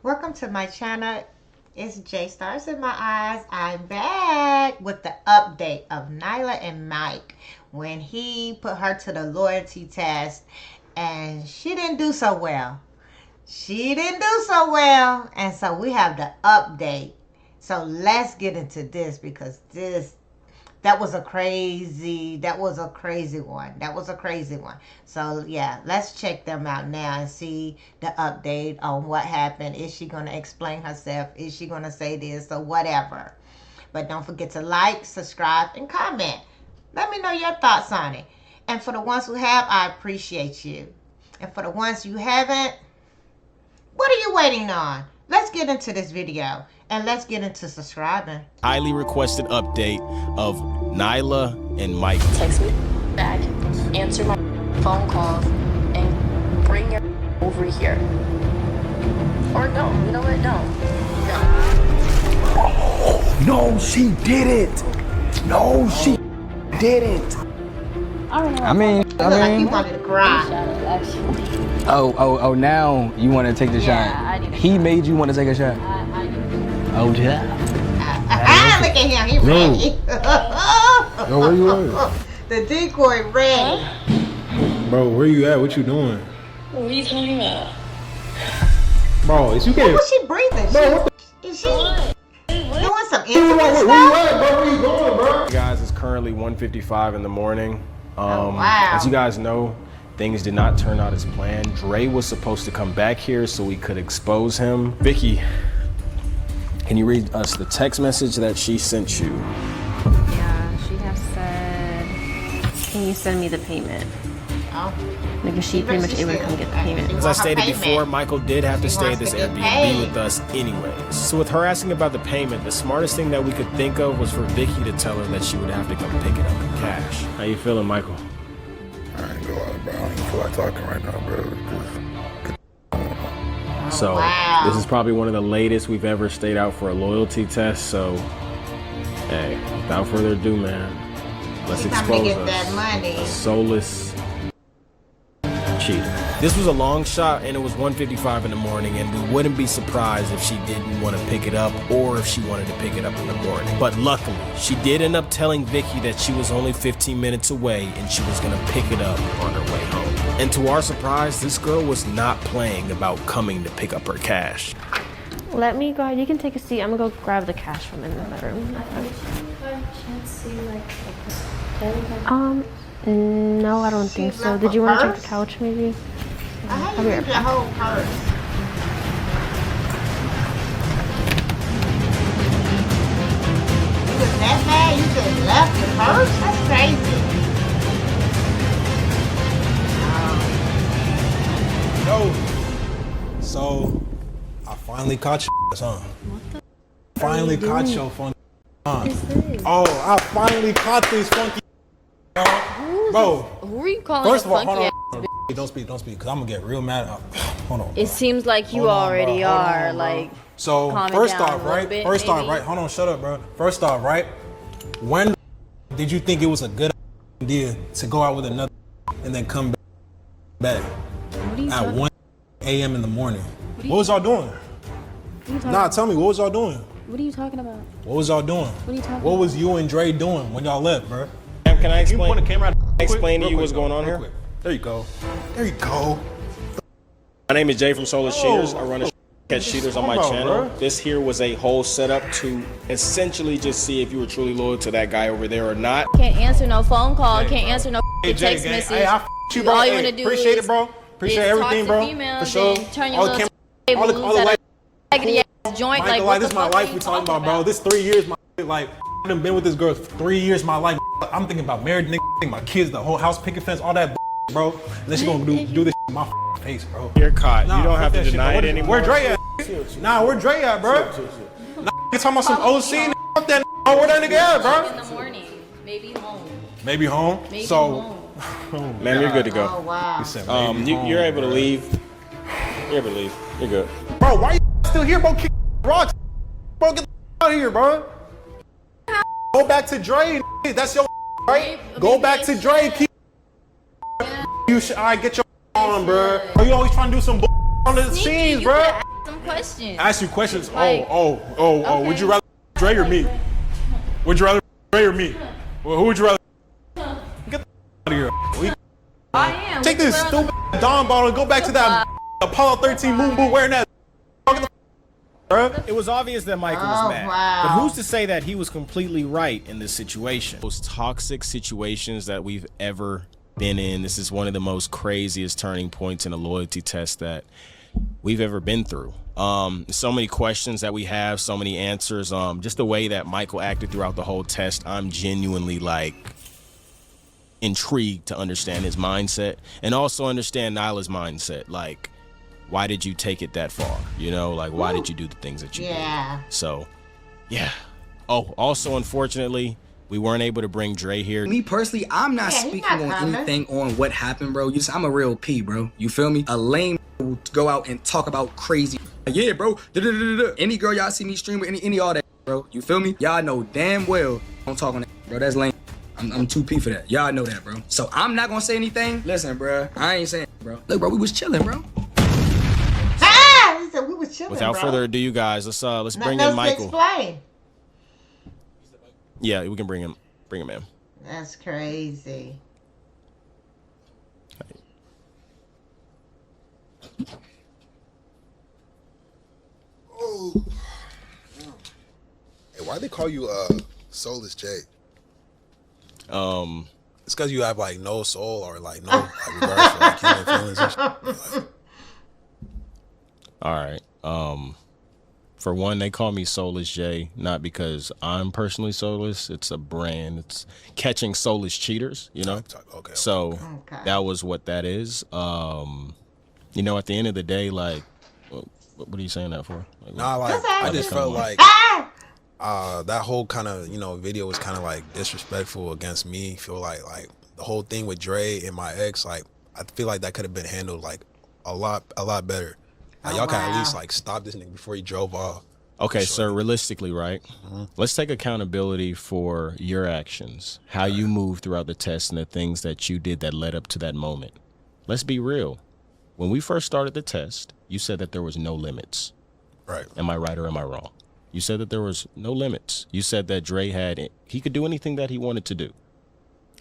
Welcome to my channel. It's J Stars in my eyes. I'm back with the update of Nyla and Mike when he put her to the loyalty test and she didn't do so well. And so we have the update. So let's get into this because that was a crazy one. So yeah, let's check them out now and see the update on what happened. Is she going to explain herself? Is she going to say this or whatever? But don't forget to like, subscribe, and comment. Let me know your thoughts on it. And for the ones who have, I appreciate you. And for the ones you haven't, what are you waiting on? Let's get into this video and let's get into subscribing. Highly requested update of Nyla and Mike. Text me back, answer my phone calls, and bring your over here. Or no, you know what? No. No, she did it. No, she didn't. I mean, like you wanted to cry. Oh, now you want to take the shot. He made you want to take a shot. Oh, yeah. Look at him, he ready. Yo, where you at? The decoy ready. Bro, where you at? What you doing? What are you talking about? Bro, is you What getting... was she breathing? Bro, what Is she doing some the... Where intimate you stuff? at, bro? Where you going, bro? Guys, it's currently 1:55 in the morning. Wow. As you guys know, things did not turn out as planned. Dre was supposed to come back here so we could expose him. Vicky, can you read us the text message that she sent you? Yeah, she has said, can you send me the payment? Oh. Because she pretty much able to come get the payment. As I stated before, Michael did have to stay at this Airbnb with us anyways. So with her asking about the payment, the smartest thing that we could think of was for Vicky to tell her that she would have to come pick it up in cash. How you feeling, Michael? I ain't gonna lie, bro. I don't even feel like talking right now, bro. So this is probably one of the latest we've ever stayed out for a loyalty test. So, hey, without further ado, man, let's expose that money. a soulless cheater. This was a long shot, and it was 1:55 in the morning, and we wouldn't be surprised if she didn't want to pick it up or if she wanted to pick it up in the morning. But luckily, she did end up telling Vicky that she was only 15 minutes away and she was gonna pick it up on her way home. And to our surprise, this girl was not playing about coming to pick up her cash. Let me go ahead. You can take a seat. I'm going to go grab the cash from in the bedroom. No, I don't think so. Did you want to check the couch maybe? How do you use your whole purse? You was that mad? You just left your purse? That's crazy. Yo, so I finally caught you, huh? Finally caught your funky, huh? Oh, I finally caught this funky, bro. Who are you calling First a of all, funky hold ass? on. Don't speak, because I'm gonna get real mad. Hold on. Bro. It seems like you Hold on, already bro. Hold are, on, bro. like. So calm it first down off, a little right? bit, First off, maybe. right? Hold on, shut up, bro. First off, right? When did you think it was a good idea to go out with another and then come back at 1 a.m. in the morning? What was y'all doing? Nah, tell me, what was y'all doing? What are you talking about? What was y'all doing? What are you talking What was you and Dre doing when y'all left, bro? Can I You point the camera out explain to real you quick, what's going on real here? quick. There you go. There you go. My name is Jay from Soulless Cheaters. I run a catch cheaters on my Come on, channel. bro. This here was a whole setup to essentially just see if you were truly loyal to that guy over there or not. Can't answer no phone call. Can't answer no text gang. message. Hey, I you, bro. All you Hey, wanna do appreciate is- it, bro. Appreciate is everything, talk to bro. females For sure. and turn your All the little camera, all the light. raggedy ass joint. Michael, Like, like, what this the is my fuck life are we you talking about, bro. This 3 years, my like, I done been with this girl for 3 years, my life. I'm thinking about married nigga, thinking my kids, the whole house picket fence, all that, bro. And then she gonna do this in my face, bro. You're caught. You don't fuck have to that shit, deny bro. it anymore. Where Dre at? Nah, where Dre at, bro? Nah, you talking about some OC? Fuck that, bro. Where that nigga at, In bro? the morning, maybe home. Maybe home. Maybe So, home. Ma'am, you're good to Oh, go. wow. he said maybe home, You're able to bro. leave. You're able to leave. You're good. Bro, why you still here, bro? Kick rocks. Bro, get the out of here, bro. Go back to Dre. That's your right. Go back to Dre. Keep you should. I get your on, bro. Bro, you always trying to do some on the scenes, bro. some questions. Ask you questions. Like, Oh. Would you rather Dre or me? Would you rather Dre or me? Well, who would you rather? Get the out of here. I am. Take this stupid Dawn bottle and go back to that Apollo 13 moon boot wearing that. It was obvious that Michael was mad. wow. But who's to say that he was completely right in this situation? Most toxic situations that we've ever been in. This is one of the most craziest turning points in a loyalty test that we've ever been through. So many questions that we have, so many answers. Just the way that Michael acted throughout the whole test, I'm genuinely like intrigued to understand his mindset and also understand Nyla's mindset. Like, why did you take it that far? You know, like, why did you do the things that you did? So, yeah. Oh, also, unfortunately, we weren't able to bring Dre here. Me personally, I'm not speaking on anything on what happened, bro. I'm a real P, bro. You feel me? A lame will go out and talk about crazy. Yeah, bro. Any girl y'all see me stream with, any all that, bro. You feel me? Y'all know damn well don't talk on that, bro. That's lame. I'm too P for that. Y'all know that, bro. So I'm not gonna say anything. Listen, bro. I ain't saying, bro. Look, bro, we was chilling, bro. We was chilling, Without bro. further ado, you guys, let's bring Nothing in Michael. Explain. Yeah, we can bring him in. That's crazy. Oh. Hey, why they call you Soulless J? It's because you have like no soul or like no like, regard for like human feelings and shit. Like, All right. For one, they call me Soulless J, not because I'm personally soulless. It's a brand. It's catching soulless cheaters, you know? Okay. So that was what that is. You know, at the end of the day, like, what are you saying that for? Like, nah, like, I just felt like that whole kind of, you know, video was kind of like disrespectful against me. Feel like the whole thing with Dre and my ex, like, I feel like that could have been handled like a lot better. Like, y'all can at least like stop this nigga before he drove off. Okay, sir, realistically, right? Let's take accountability for your actions, how you moved throughout the test and the things that you did that led up to that moment. Let's be real. When we first started the test, you said that there was no limits. Right. Am I right or am I wrong? You said that there was no limits. You said that Dre he could do anything that he wanted to do.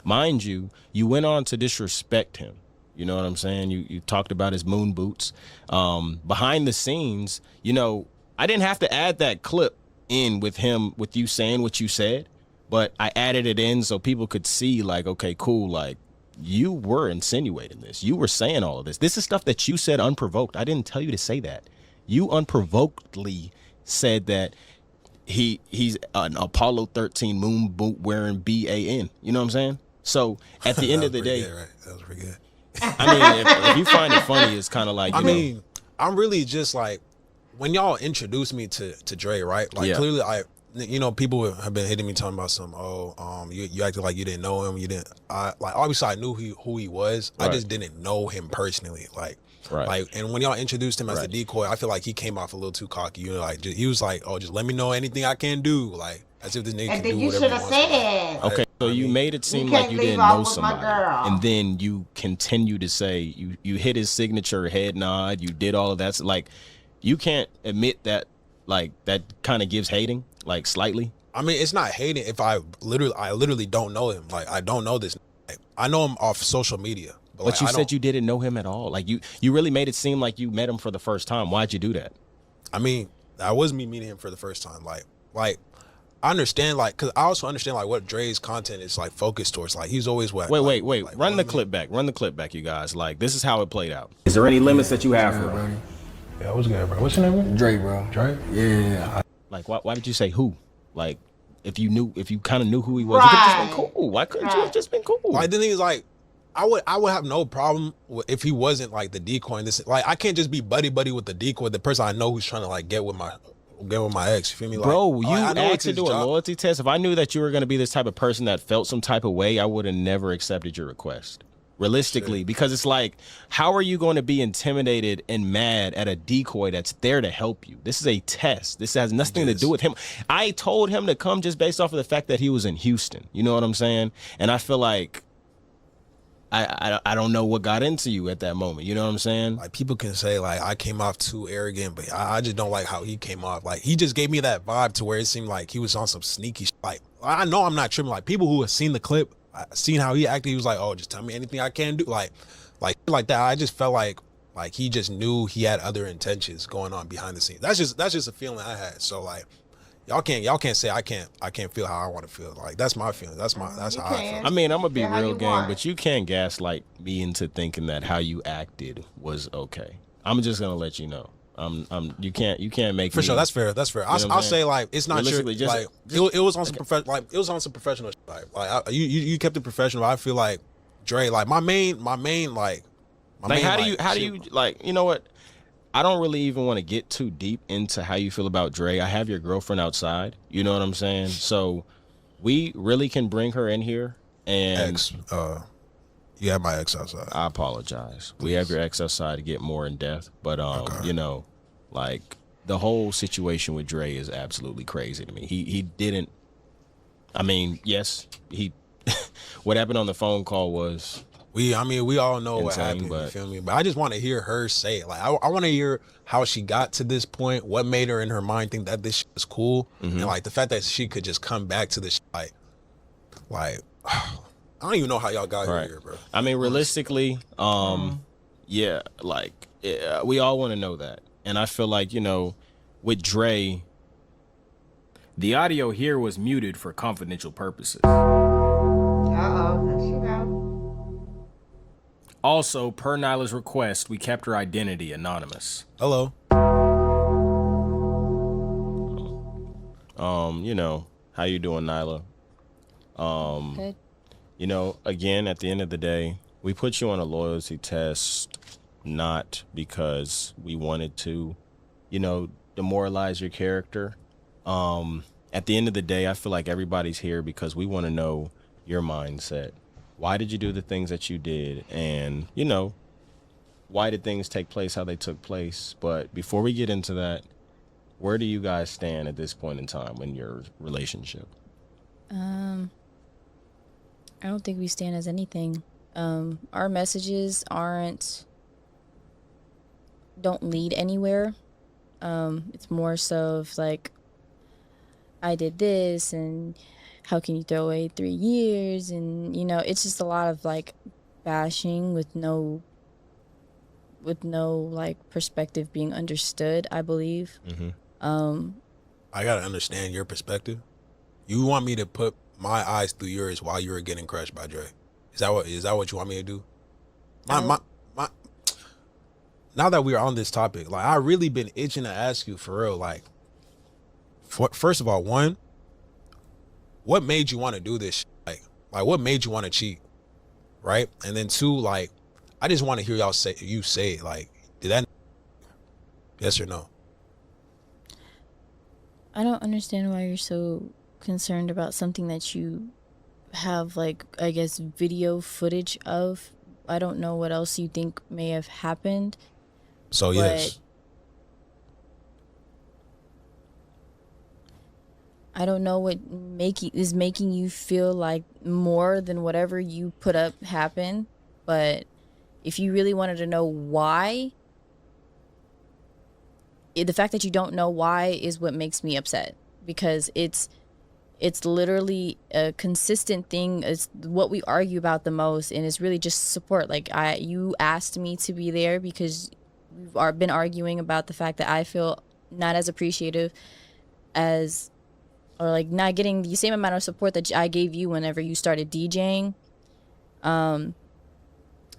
Mind you, you went on to disrespect him. You know what I'm saying? You talked about his moon boots. Behind the scenes, you know, I didn't have to add that clip in with you saying what you said, but I added it in so people could see, like, okay, cool, like, you were insinuating this. You were saying all of this. This is stuff that you said unprovoked. I didn't tell you to say that. You unprovokedly said that he's an Apollo 13 moon boot wearing BAN. You know what I'm saying? So at the end of the day, right? That was pretty good. I mean, if you find it funny, it's kind of like, I mean, I'm really just like, when y'all introduced me to Dre, right? Like, clearly, you know, people have been hitting me talking about you acted like you didn't know him. You didn't. Like, obviously, I knew who he was. Right. I just didn't know him personally. Like, and when y'all introduced him as the decoy, I feel like he came off a little too cocky. You know, like, he was like, oh, just let me know anything I can do. Like, as if this nigga can do whatever he wants. You should have said. Okay, so you made it seem like you didn't know somebody, and then you continue to say you hit his signature head nod. You did all of that. So, like, you can't admit that, like, that kind of gives hating, like, slightly. I mean, it's not hating if I literally don't know him. Like, I don't know this. Like, I know him off social media. But like, you said you didn't know him at all. Like, you really made it seem like you met him for the first time. Why'd you do that? I mean, that was me meeting him for the first time. Like. I understand, like, because I also understand, like, what Dre's content is, like, focused towards. Like, he's always what. Wait. Like, run the clip back. Run the clip back, you guys. Like, this is how it played out. Is there any limits that you have for him? Yeah, what's good, bro? What's your name, bro? Dre, bro. Dre? Yeah. Like, why did you say who? Like, if you kind of knew who he was, you could have just been cool. Why couldn't you have just been cool? Like, the thing is, like, I would have no problem if he wasn't, like, the decoy. And this, like, I can't just be buddy with the decoy, the person I know who's trying to, like, get with my ex. You feel me? Like, bro, you asked to do a loyalty test. If I knew that you were going to be this type of person that felt some type of way, I would have never accepted your request. Realistically, because it's like, how are you going to be intimidated and mad at a decoy that's there to help you? This is a test. This has nothing to do with him. I told him to come just based off of the fact that he was in Houston. You know what I'm saying? And I feel like I don't know what got into you at that moment. You know what I'm saying? Like, people can say like I came off too arrogant, but I just don't like how he came off. Like, he just gave me that vibe to where it seemed like he was on some sneaky shit. Like, I know I'm not tripping. Like, people who have seen the clip, seen how he acted, he was like, oh, just tell me anything I can do. Like that. I just felt like he just knew he had other intentions going on behind the scenes. That's just a feeling I had. So like, y'all can't say I can't feel how I want to feel. Like, that's my feeling. That's how I feel. I mean, I'm gonna be Feel how real you gang, want. but you can't gaslight me into thinking that how you acted was okay. I'm just gonna let you know. You can't make For me, sure, that's fair. That's fair. I'll say like it's not sure. Realistically, Like, it was on some it was on some professional. You kept it professional. I feel like Dre, like my main like how do you like, you know what? I don't really even want to get too deep into how you feel about Dre. I have your girlfriend outside. You know what I'm saying? So we really can bring her in here and you have my ex outside. I apologize. We have your ex outside to get more in depth, but Okay. you know, like the whole situation with Dre is absolutely crazy to me. He didn't. I mean, yes, he. What happened on the phone call was. We all know what insane, happened. but You feel me? But I just want to hear her say it. Like, I want to hear how she got to this point. What made her in her mind think that this shit is cool, and like the fact that she could just come back to this shit, like. I don't even know how y'all got here, bro. I mean, realistically, yeah, like we all want to know that, and I feel like, you know, with Dre, the audio here was muted for confidential purposes. There she go. Also, per Nyla's request, we kept her identity anonymous. Hello. You know, how you doing, Nyla? Good. You know, again, at the end of the day, we put you on a loyalty test not because we wanted to, you know, demoralize your character. At the end of the day, I feel like everybody's here because we want to know your mindset. Why did you do the things that you did? And, you know, why did things take place how they took place? But before we get into that, where do you guys stand at this point in time in your relationship? I don't think we stand as anything. Our messages don't lead anywhere. It's more so of like, I did this and how can you throw away 3 years? And, you know, it's just a lot of like bashing with no like perspective being understood, I believe. I gotta understand your perspective. You want me to put my eyes through yours while you were getting crushed by Dre? Is that what you want me to do? My now that we're on this topic, like, I really been itching to ask you for real. Like, first of all, one, what made you want to do this shit? Like what made you want to cheat, right? And then two, like, I just want to hear you say it. Like, did that? Yes or no? I don't understand why you're so concerned about something that you have, like, I guess, video footage of. I don't know what else you think may have happened. So yes. I don't know what is making you feel like more than whatever you put up happened, but if you really wanted to know why, the fact that you don't know why is what makes me upset, because it's literally a consistent thing. It's what we argue about the most, and it's really just support. Like, you asked me to be there because we've been arguing about the fact that I feel not as appreciative as, or like not getting the same amount of support that I gave you whenever you started DJing.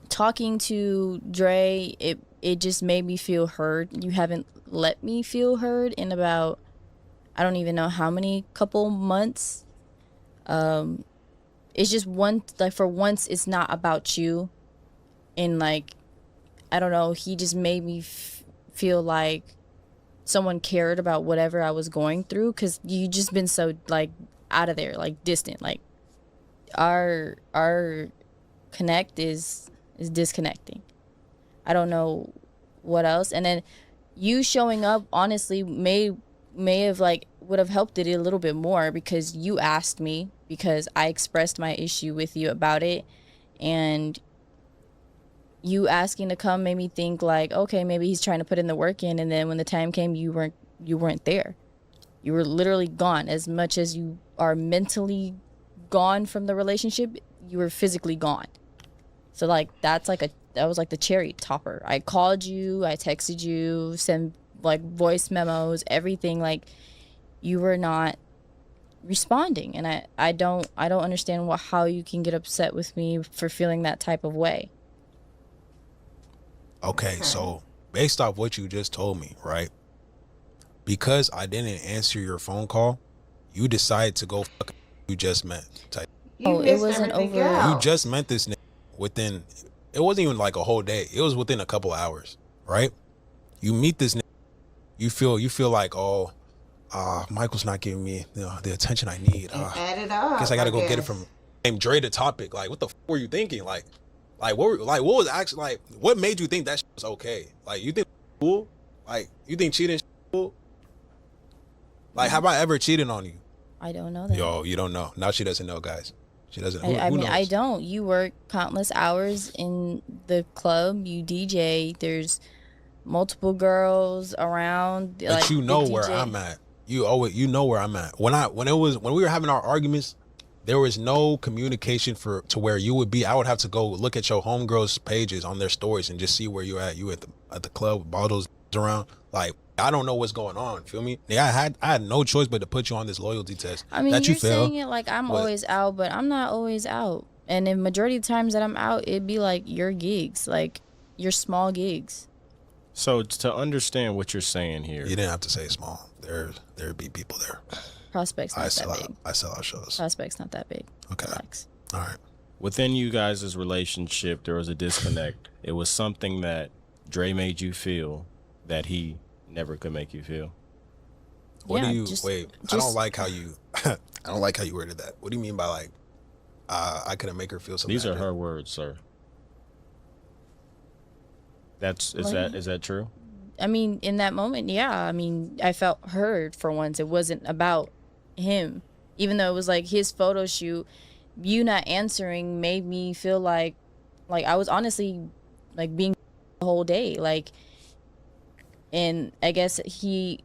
Talking to Dre, it just made me feel heard. You haven't let me feel heard in about, I don't even know how many couple months. It's just for once, it's not about you. And like, I don't know, he just made me feel like someone cared about whatever I was going through, because you just been so like out of there, like distant. Like, our connect is disconnecting. I don't know what else. And then you showing up honestly may have like would have helped it a little bit more, because you asked me, because I expressed my issue with you about it, and you asking to come made me think like, okay, maybe he's trying to put in the work in, and then when the time came, you weren't there. You were literally gone. As much as you are mentally gone from the relationship, you were physically gone. So like that was like the cherry topper. I called you, I texted you, sent like voice memos, everything. Like you were not responding, and I don't understand how you can get upset with me for feeling that type of way. Okay, so based off what you just told me, right? Because I didn't answer your phone call, you decided to go fuck you just met. It wasn't over. You just met this nigga within, it wasn't even like a whole day. It was within a couple of hours, right? You meet this nigga, you feel like, oh, Michael's not giving me the attention I need. Add it up. Guess I gotta go get it from Dre the Topic. Like, what the were you thinking? Like what was actually, like, what made you think that shit was okay? Like, you think cool? Like, you think cheating cool? Like, have I ever cheated on you? I don't know that. Yo, you don't know. Now she doesn't know, guys. She doesn't. I mean, knows? I don't. You work countless hours in the club. You DJ. There's multiple girls around. But like, you know where I'm at. You know where I'm at. When we were having our arguments, there was no communication to where you would be. I would have to go look at your homegirls' pages on their stories and just see where you're at. You at the club with all those around. Like, I don't know what's going on. Feel me? Yeah, I had no choice but to put you on this loyalty test. I mean, that you're you fail, saying it like I'm always out, but I'm not always out. And the majority of the times that I'm out, it'd be like your gigs, like your small gigs. So to understand what you're saying here, you didn't have to say small. There'd be people there. Prospect's not that big. I sell out shows. Prospect's not that big. Okay. Relax. All right. within you guys' relationship, there was a disconnect. It was something that Dre made you feel that he never could make you feel. What do you wait? I don't like how you. I don't like how you worded that. What do you mean by like? I couldn't make her feel something. These are her words, sir. Is that true? I mean, in that moment, yeah. I mean, I felt heard for once. It wasn't about him, even though it was like his photo shoot. You not answering made me feel like I was honestly like being the whole day, like. And I guess he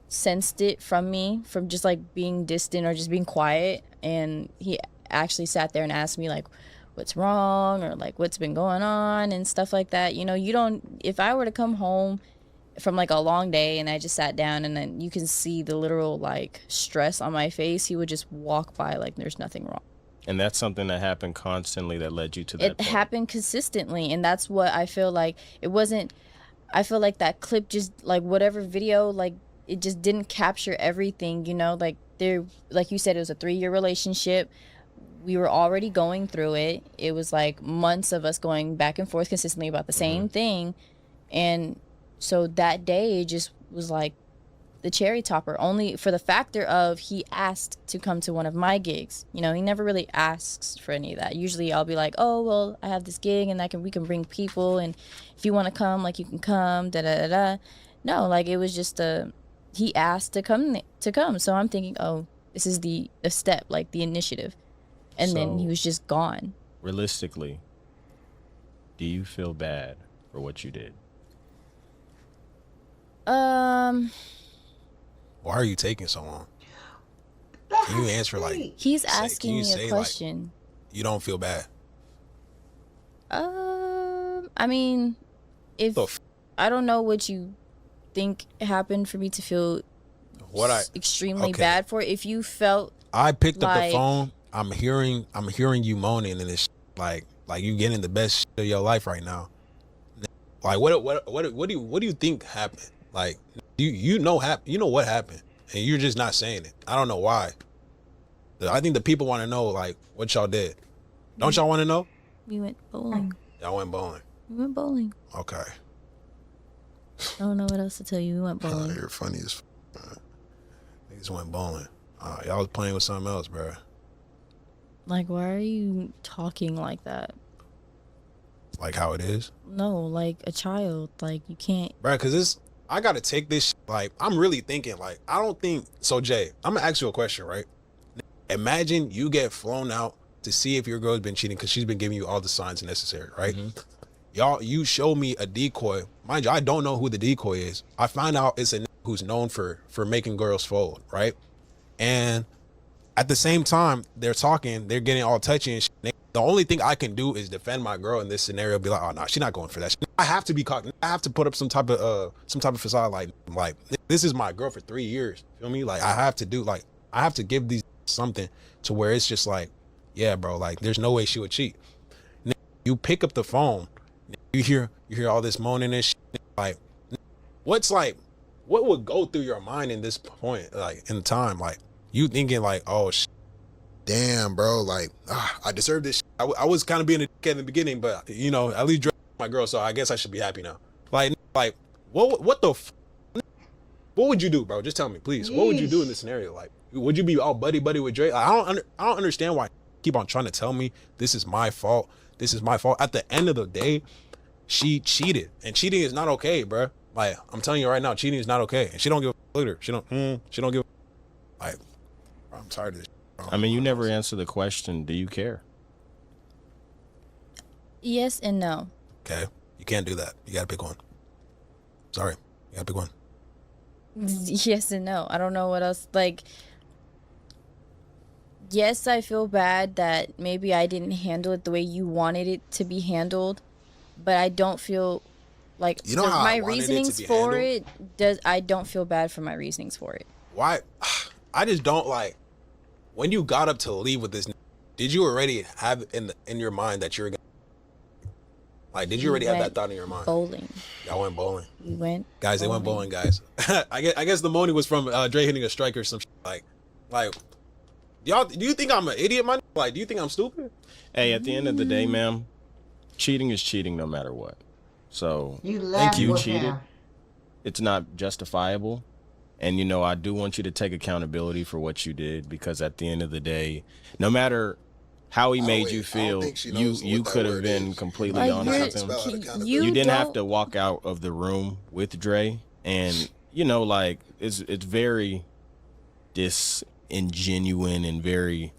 sensed it from me, from just like being distant or just being quiet, and he actually sat there and asked me like what's wrong or like what's been going on and stuff like that. You know, you don't, if I were to come home from like a long day and I just sat down and then you can see the literal like stress on my face, he would just walk by like there's nothing wrong. And that's something that happened constantly that led you to that point. Happened consistently, and that's what I feel like. It wasn't, I feel like that clip just like whatever video, like it just didn't capture everything, you know, like there, like you said, it was a 3-year relationship. We were already going through it. It was like months of us going back and forth consistently about the same thing. And so that day just was like the cherry topper, only for the factor of he asked to come to one of my gigs. You know, he never really asks for any of that. Usually I'll be like, oh, well, I have this gig and we can bring people, and if you want to come, like you can come, da-da-da-da. No, like it was just he asked to come. So I'm thinking, oh, this is the step, like the initiative. And then he was just gone. Realistically, do you feel bad for what you did? Why are you taking so long? Can you answer like? He's asking me a question. Like, you don't feel bad? I mean, I don't know what you think happened for me to feel extremely bad for. If you felt, I picked up the phone. I'm hearing you moaning, and it's like you getting the best shit of your life right now. Like what do you think happened? Like you know what happened, and you're just not saying it. I don't know why. I think the people want to know like what y'all did. Don't y'all want to know? We went bowling. Y'all went bowling. We went bowling. Okay. I don't know what else to tell you. We went bowling. You're funny as niggas went bowling. Y'all was playing with something else, bro. Like, why are you talking like that? Like how it is? No, like a child. Like you can't. Bro, because I got to take this, like, I'm really thinking, like, I don't think, so Jay, I'm going to ask you a question, right? Imagine you get flown out to see if your girl's been cheating because she's been giving you all the signs necessary, right? you show me a decoy. Mind you, I don't know who the decoy is. I find out it's a who's known for making girls fold, right? And at the same time, they're talking, they're getting all touchy and shit. The only thing I can do is defend my girl in this scenario. Be like, oh no, she's not going for that. I have to be caught. I have to put up some type of facade. Like this is my girl for 3 years. Feel me? Like I have to give these something to where it's just like, yeah, bro. Like there's no way she would cheat. You pick up the phone, you hear all this moaning and shit. Like, what would go through your mind in this point, like in time, like you thinking like, oh. Damn, bro, like I deserve this shit. I was kind of being a dickhead in the beginning, but you know, at least my girl, so I guess I should be happy now. Like what the what would you do, bro? Just tell me, please. Yeesh. What would you do in this scenario? Like, would you be all buddy with Dre? I don't understand why you keep on trying to tell me this is my fault. This is my fault. At the end of the day, she cheated, and cheating is not okay, bro. Like I'm telling you right now, cheating is not okay, and she don't give a later. She don't give. Like, I'm tired of this. I mean, you never answer the question, do you care? Yes and no. Okay. You can't do that. You gotta pick one. Sorry. You gotta pick one. Yes and no. I don't know what else. Like, yes, I feel bad that maybe I didn't handle it the way you wanted it to be handled, but I don't feel like you know how my reasonings for it I don't feel bad for my reasonings for it. Why? I just don't like. When you got up to leave with this, did you already have in your mind that you were gonna, like, did you already have that thought in your mind? Bowling. Y'all went bowling. We went guys, bowling. They went bowling, guys. I guess the moaning was from Dre hitting a strike or some shit. Like y'all, do you think I'm an idiot, man? Like, do you think I'm stupid? Hey, at the end of the day, ma'am, cheating is cheating no matter what. So you cheated. Him. It's not justifiable. And, you know, I do want you to take accountability for what you did, because at the end of the day, no matter how he made you feel, you could have been completely honest with him. You didn't have to walk out of the room with Dre. And, you know, like, it's very disingenuous and very,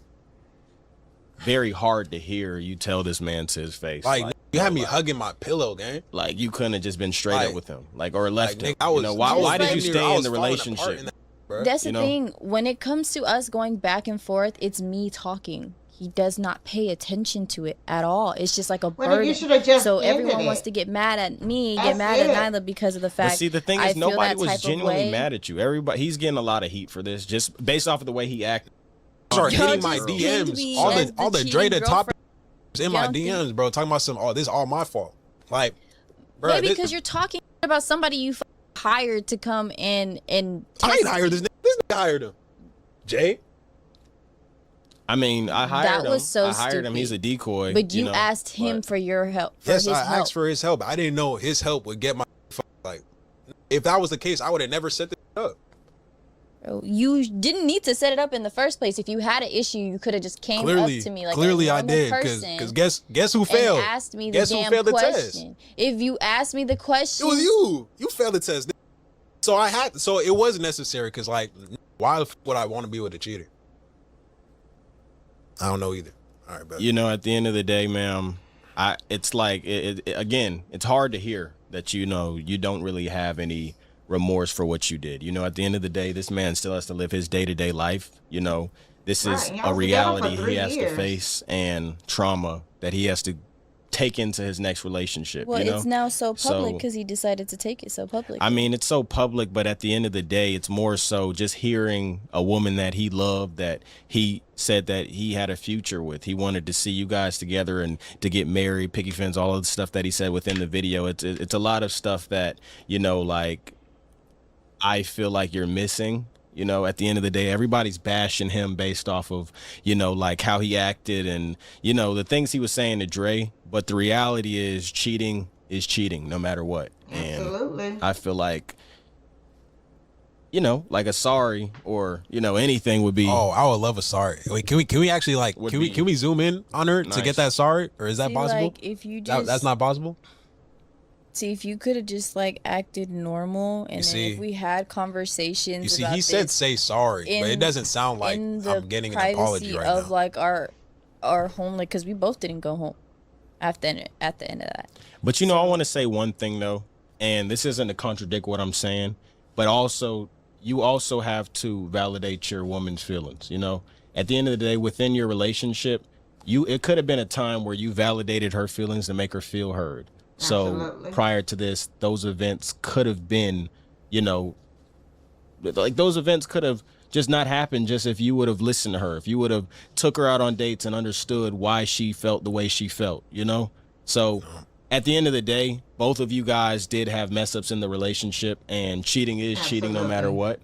very hard to hear you tell this man to his face. Like you had me hugging my pillow, gang. Like, you couldn't have just been straight up with him, like, or left him. Nigga, why did you stay in the relationship? That's the thing. When it comes to us going back and forth, it's me talking. He does not pay attention to it at all. It's just like a burden. You should have just so everyone wants to get mad at me, get mad at Nyla because of the fact. But see, the thing is, nobody was genuinely mad at you. Everybody, he's getting a lot of heat for this, just based off of the way he acted. Start hitting my DMs. All the Dre the top in my DMs, bro, talking about some, oh, this is all my fault. Like, bro. Maybe because you're talking about somebody you hired to come in and I ain't hired this nigga. This nigga hired him. Jay? I mean, I hired him. That was so I hired stupid. him. He's a decoy. But you asked him for your help. Yes, I asked for his help. I didn't know his help would get my, like, if that was the case, I would have never set this up. You didn't need to set it up in the first place. If you had an issue, you could have just came up to me like clearly I did, because guess who failed? And asked me the guess damn who failed question. The test? If you asked me the question, it was you. You failed the test. So it was necessary, because, like, why would I want to be with a cheater? I don't know either. All right, you know, at the end of the day, ma'am, it's like again, it's hard to hear that, you know, you don't really have any remorse for what you did. You know, at the end of the day, this man still has to live his day-to-day life. You know, this is a reality he has to face, and trauma that he has to take into his next relationship. Well, you know? it's now so public because he decided to take it so public. I mean, it's so public, but at the end of the day, it's more so just hearing a woman that he loved, that he said that he had a future with. He wanted to see you guys together and to get married, picky fins, all of the stuff that he said within the video. It's a lot of stuff that, you know, like, I feel like you're missing. You know, at the end of the day, everybody's bashing him based off of, you know, like how he acted and, you know, the things he was saying to Dre. But the reality is cheating no matter what. Absolutely. And I feel like, you know, like a sorry or, you know, anything would be. Oh, I would love a sorry. Wait, can we actually, like, can we zoom in on her to get that sorry? Or is that possible? Like, if you just, that's not possible? See, if you could have just, like, acted normal, and then if we had conversations. You see, he said say sorry, but it doesn't sound like I'm getting an apology right now. Of, like, our home, like, because we both didn't go home at the end of that. But you know, I want to say one thing though, and this isn't to contradict what I'm saying, but also you also have to validate your woman's feelings. You know, at the end of the day, within your relationship, it could have been a time where you validated her feelings to make her feel heard. Absolutely. So prior to this, those events could have been, you know, like those events could have just not happened just if you would have listened to her, if you would have took her out on dates and understood why she felt the way she felt, you know? So at the end of the day, both of you guys did have mess ups in the relationship, and cheating is cheating no matter what.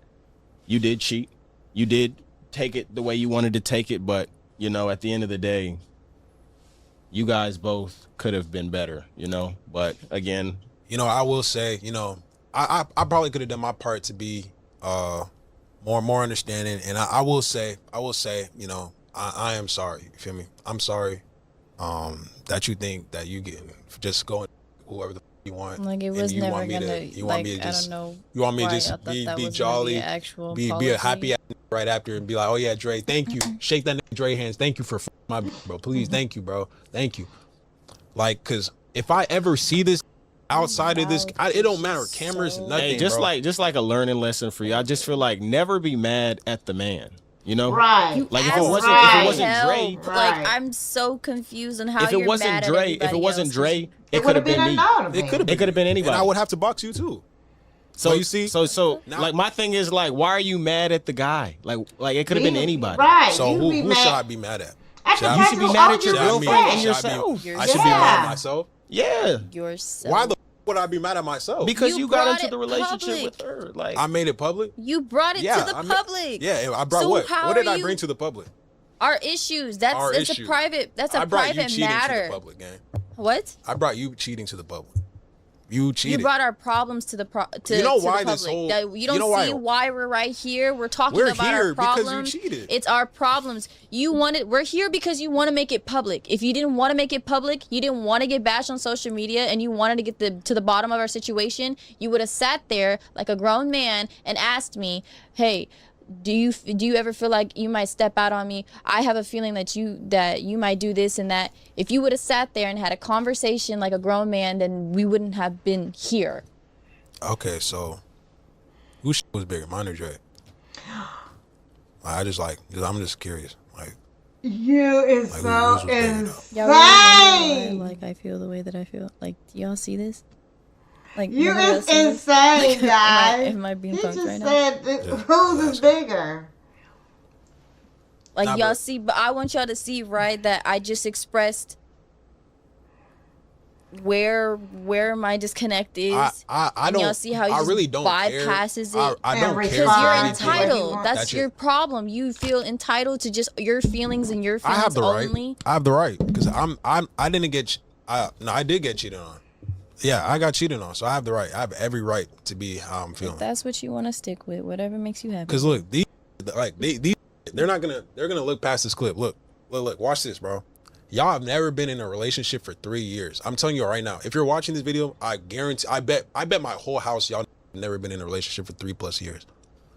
You did cheat. You did take it the way you wanted to take it, but, you know, at the end of the day, you guys both could have been better, you know? But again, you know, I will say, you know, I probably could have done my part to be more understanding, and I will say, you know, I am sorry. You feel me? I'm sorry that you think that you get just going whoever the you want. Like it was never gonna. You want me to just? I don't know. You want me to just be jolly, be a happy right after, and be like, oh yeah, Dre, thank you. Shake that nigga Dre hands. Thank you for my bro. Please, thank you, bro. Thank you. Like, cause if I ever see this outside of this, it don't matter. Cameras, nothing. Hey, just bro. like a learning lesson for you. I just feel like never be mad at the man. You know, right? Like if it wasn't Dre, like I'm so confused on how if it wasn't Dre, it could have been me. It could have been anybody. And I would have to box you too. So you see, so like my thing is like, why are you mad at the guy? Like it could have been anybody. Right? So who should I be mad at? You should be mad at your girlfriend and yourself. I should be mad at myself. Yeah. Yourself. Why the would I be mad at myself? Because you got into the relationship with her. Like I made it public. You brought it to the public. Yeah, I brought what? What did I bring to the public? Our issues. That's a private. That's a private matter. To the public, gang. What? I brought you cheating to the public. You cheated. You brought our problems to the You know why the this public. whole? You don't see why we're right here. We're talking about our problems. Because you cheated. It's our problems. We're here because you want to make it public. If you didn't want to make it public, you didn't want to get bashed on social media, and you wanted to get to the bottom of our situation, you would have sat there like a grown man and asked me, "Hey, do you ever feel like you might step out on me? I have a feeling that you might do this and that." If you would have sat there and had a conversation like a grown man, then we wouldn't have been here. Okay, so whose was bigger, mine or Dre? I'm just curious. Like you is like, so insane. Really like I feel the way that I feel. Like, do y'all see this? Like you is insane, guys. Am I being he punked just right said now? Whose is bigger? Like y'all see, but I want y'all to see, right, that I just expressed where my disconnect is. I don't. Y'all see how he really don't bypasses care. it. I don't care because you're anything. entitled. That's your problem. You feel entitled to just your feelings and your feelings I have the only. right. I have the right because I didn't get. No, I did get cheated on. Yeah, I got cheated on, so I have the right. I have every right to be how I'm feeling. If that's what you want to stick with, whatever makes you happy. Because look, these they're gonna look past this clip. Look, watch this, bro. Y'all have never been in a relationship for 3 years. I'm telling you right now. If you're watching this video, I bet my whole house y'all never been in a relationship for 3+ years.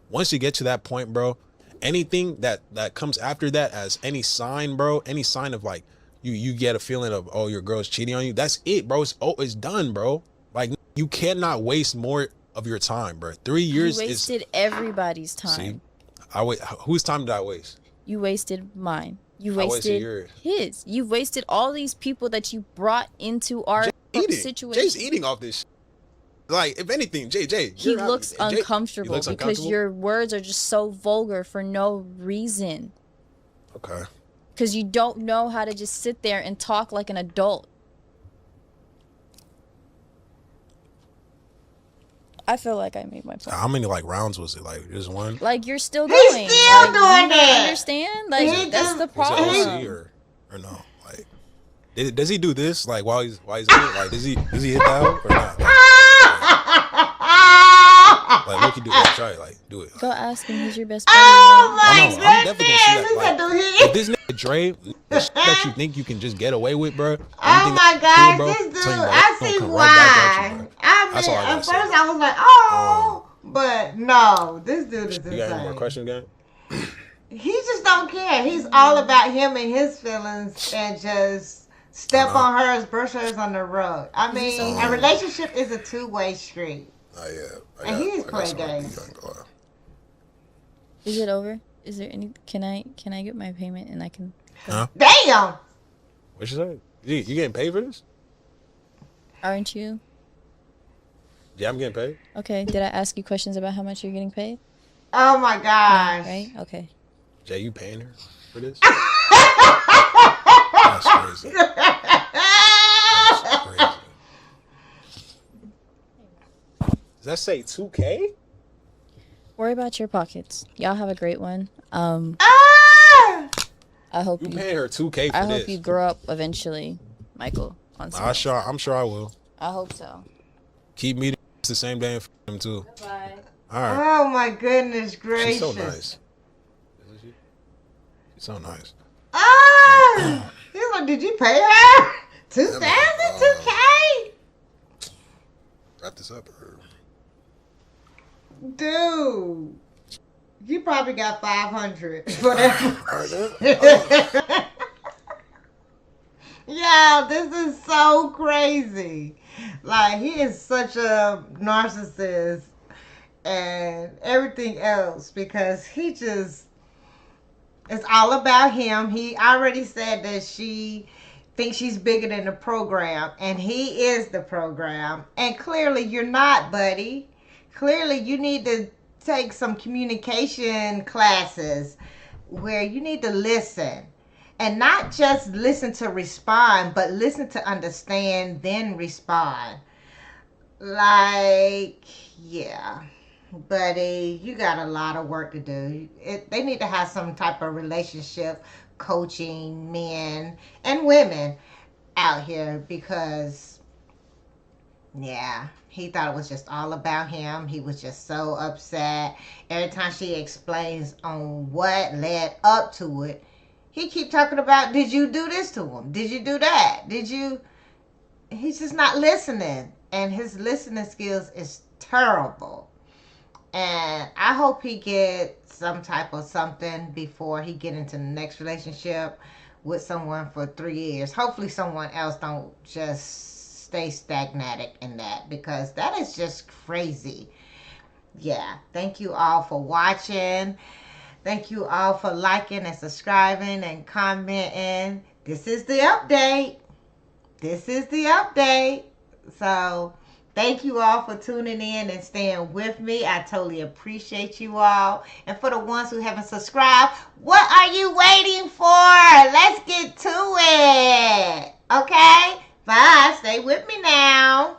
Once you get to that point, bro, anything that comes after that as any sign, bro, any sign of like you get a feeling of, oh, your girl's cheating on you, that's it, bro. It's done, bro. Like, you cannot waste more of your time, bro. 3 years you wasted everybody's time. See, whose time did I waste? You wasted mine. You wasted his. You wasted all these people that you brought into our situation. Jay's eating off this. Like, if anything, Jay. He looks uncomfortable because your words are just so vulgar for no reason. Okay. Because you don't know how to just sit there and talk like an adult. I feel like I made my point. How many rounds was it? Like, just one? Like, you're still going. He's still doing it. Understand? Like, that's the problem. Is it OC or no? Like, does he do this? Like, while he's in it? Like, does he hit that out or not? Like, what you do? Try it. Like, do it. Go ask him. He's your best friend. Oh my goodness! I'm definitely gonna see that. Like, if this nigga Dre, the shit that you think you can just get away with, bro. Oh my God, cool, this dude! bro, I see come why. right back at you, I mean, at first I was like, oh, but no, this dude is insane. You got any more questions, gang? He just don't care. He's all about him and his feelings and just step on hers, brush hers on the road. I mean, a over? relationship is a two-way street. Yeah. And he's playing games. Is it over? Is there any? Can I get my payment and I can? Huh? Damn. What you say? You getting paid for this? Aren't you? Yeah, I'm getting paid. Okay. Did I ask you questions about how much you're getting paid? Oh my gosh. Right? Okay. Jay, you paying her for this? That's crazy. That's crazy. Does that say 2K? Worry about your pockets. Y'all have a great one. I hope you paying her 2K for I this. hope you grow up eventually, Michael. On I'm sure I will. I hope so. Keep meeting the same day and him too. Bye. All right. Oh my goodness gracious. She's so nice. Isn't she? She's so nice. He's like, did you pay her 2,000, 2K? Wrap this up. Dude, you probably got 500. Whatever. Yeah, this is so crazy. Like, he is such a narcissist and everything else because he just, it's all about him. He already said that she thinks she's bigger than the program, and he is the program. And clearly you're not, buddy. Clearly you need to take some communication classes where you need to listen. And not just listen to respond, but listen to understand, then respond. Like, yeah. Buddy, you got a lot of work to do. They need to have some type of relationship coaching men and women out here because, yeah, he thought it was just all about him. He was just so upset. Every time she explains on what led up to it, he keep talking about, did you do this to him? Did you do that? Did you? He's just not listening. And his listening skills is terrible. And I hope he gets some type of something before he get into the next relationship with someone for 3 years. Hopefully someone else don't just stay stagnated in that because that is just crazy. Yeah. Thank you all for watching. Thank you all for liking and subscribing and commenting. This is the update. This is the update. So thank you all for tuning in and staying with me. I totally appreciate you all. And for the ones who haven't subscribed, what are you waiting for? Let's get to it. Okay? Bye. Stay with me now.